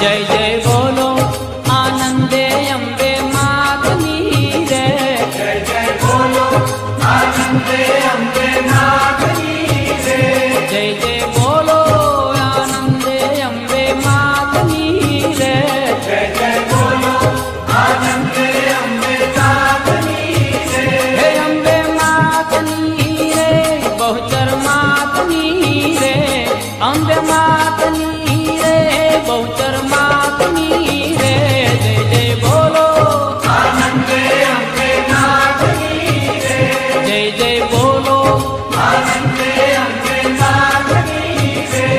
जय जय बोलो आनंदे अम्बे मातनी रे। जय जय बोलो आनंदे अम्बे मातनी रे। जय जय बोलो आनंदे अम्बे मातनी रे। जय जय बोलो आनंदे अम्बे मातनी रे। हे अम्बे मातनी रे बहुचर मातनी रे। अम्बे मातनी रे बहुचर मातनी रे। जय जय बोलो आनंदे अम्बे मातनी रे। जय जय बोलो आनंदे अम्बे मातनी रे।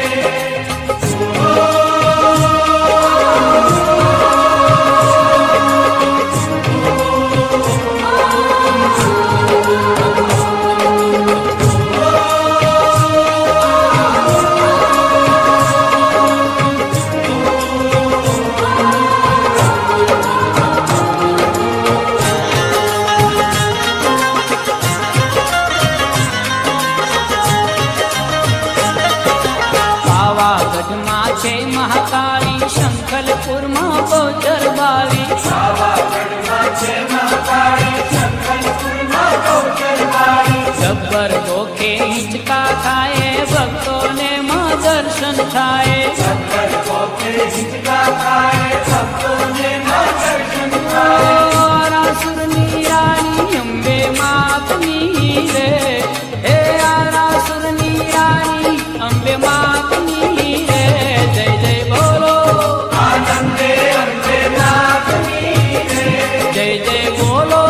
પાવાગઢમાં છે મહાકાળી, શંખલપુરમાં બહુચર બાળી. પાવાગઢમાં છે મહાકાળી, શંખલપુરમાં બહુચર બાળી. જબ્બર ગોખે હિંચકા ખાય, ભક્તોને માં દર્શન થાય. શંકર ગોખે હિંચકા ખાય, ભક્તોને માં દર્શન થાય. આરાસુરની રાણી અંબે માતની રે. હે આરાસુરની રાણી અંબે માતની રે. જય જય બોલો આનંદે અમ્બે માતની રે. જય જય બોલો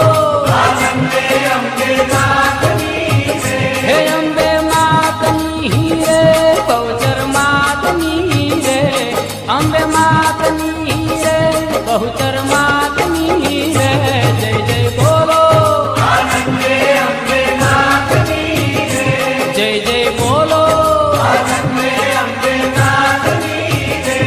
આનંદે અમ્બે માતની રે. હે અંબે માતની રે બહુચર માતની રે. અંબે માતની રે બહુચર માતની રે. જય જય બોલો આનંદે અમ્બે માતની રે. જય જય બોલો આનંદે અમ્બે માતની રે.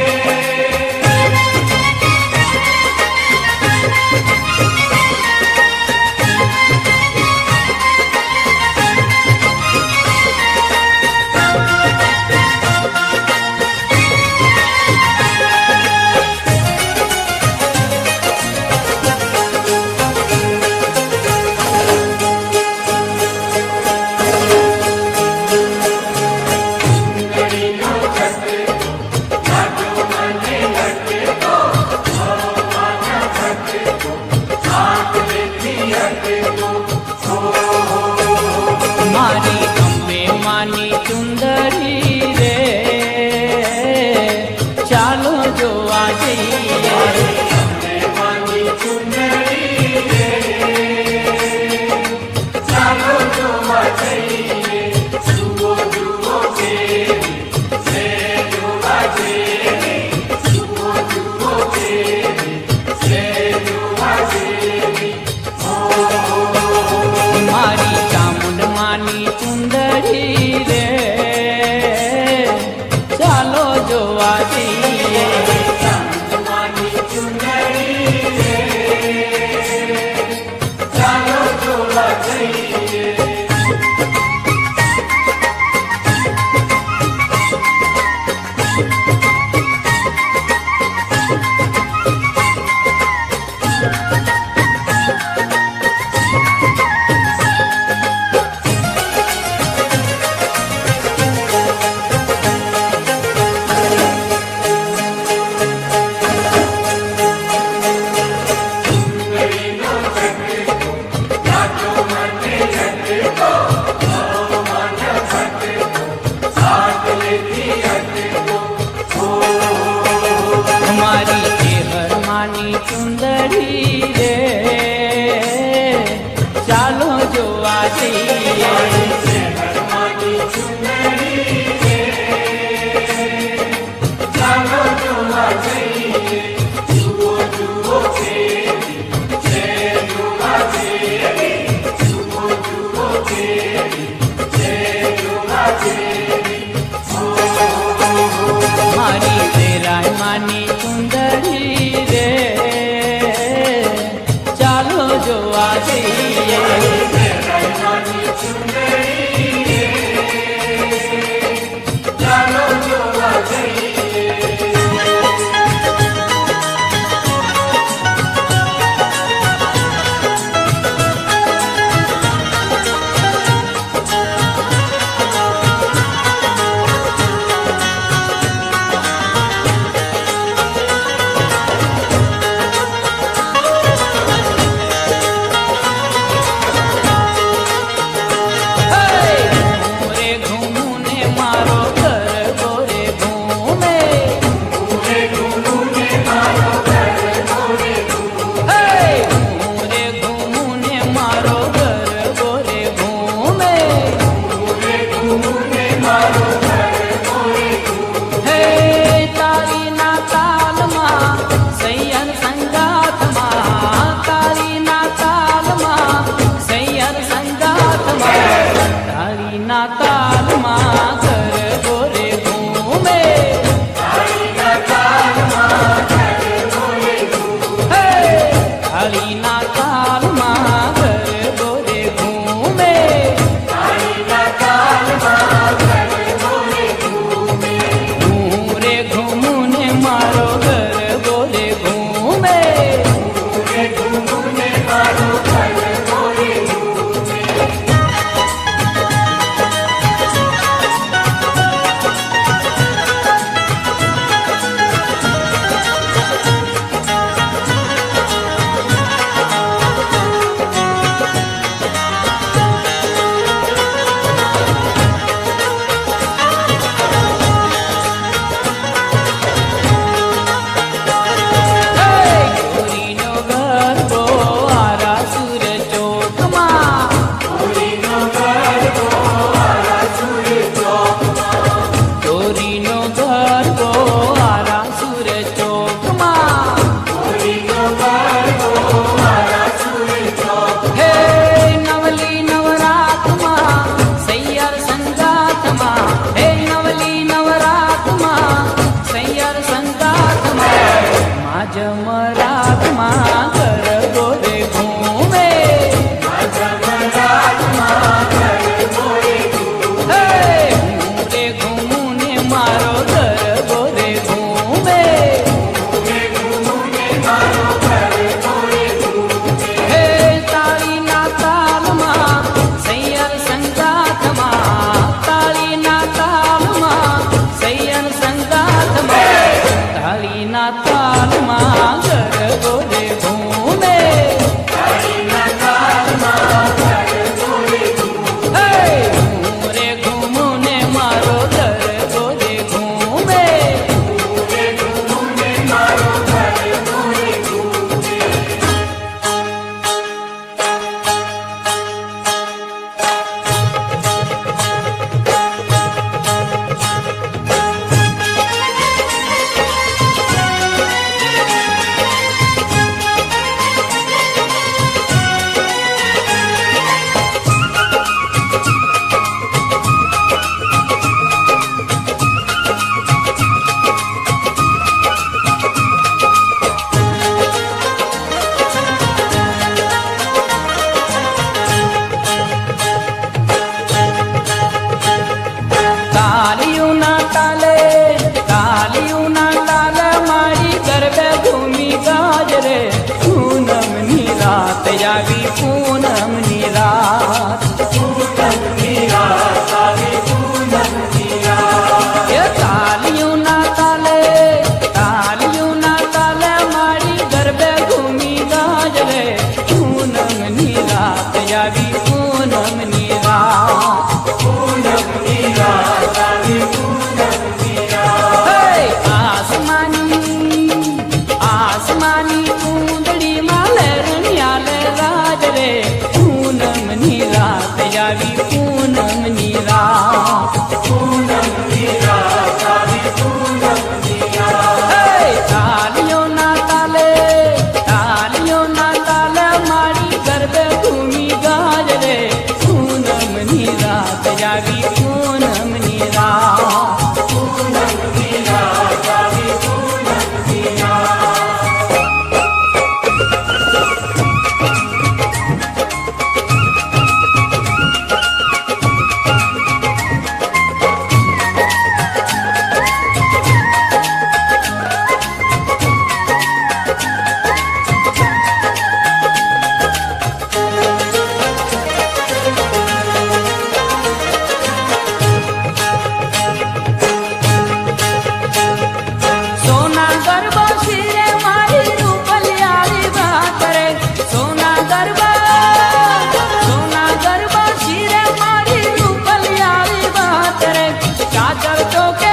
મારી અંબે માની ચુંદડી રે. ચાલો જોવા જઈએ અમ્બે માની ચુંદડી રે. ચાલો જોવા જઈએ. જુઓ જુઓ કેવી છે જોવા જેવી. જુઓ જુઓ કેવી છે જોવા જેવી. મારી ચામુંડ માની ચુંદડી રે. તાલિયુના તાલે મારી ગરબે ઘૂમી ગાજરે પૂનમની રાત આવી પૂનમની રાત પૂનમની રાત આવી પૂનમની રાત એ તાલિયુના તાલે મારી ગરબે ઘૂમી ગાજરે પૂનમની રાત આવી પૂનમની રાત પૂનમની રાત આવી પૂનમની રાત હે આસમાની કુંદડીમાં લહેરણિયા લે રાજ રે પૂનમની રાત આવી પૂનમની રાત પૂનમની રાત આવી પૂનમની રાત હે તાલિયોના તાલે મારી ગરબે ઘૂમી ગાજ રે પૂનમની રાત આવી પૂનમની રાત પૂનમની રાત આવી પૂનમની રાત સોના ગરબા શિરે મારી રૂપલિયાળી વાત રે સોના ગરબા શિરે મારી રૂપલિયાળી વાત રે ચાચર ચોકે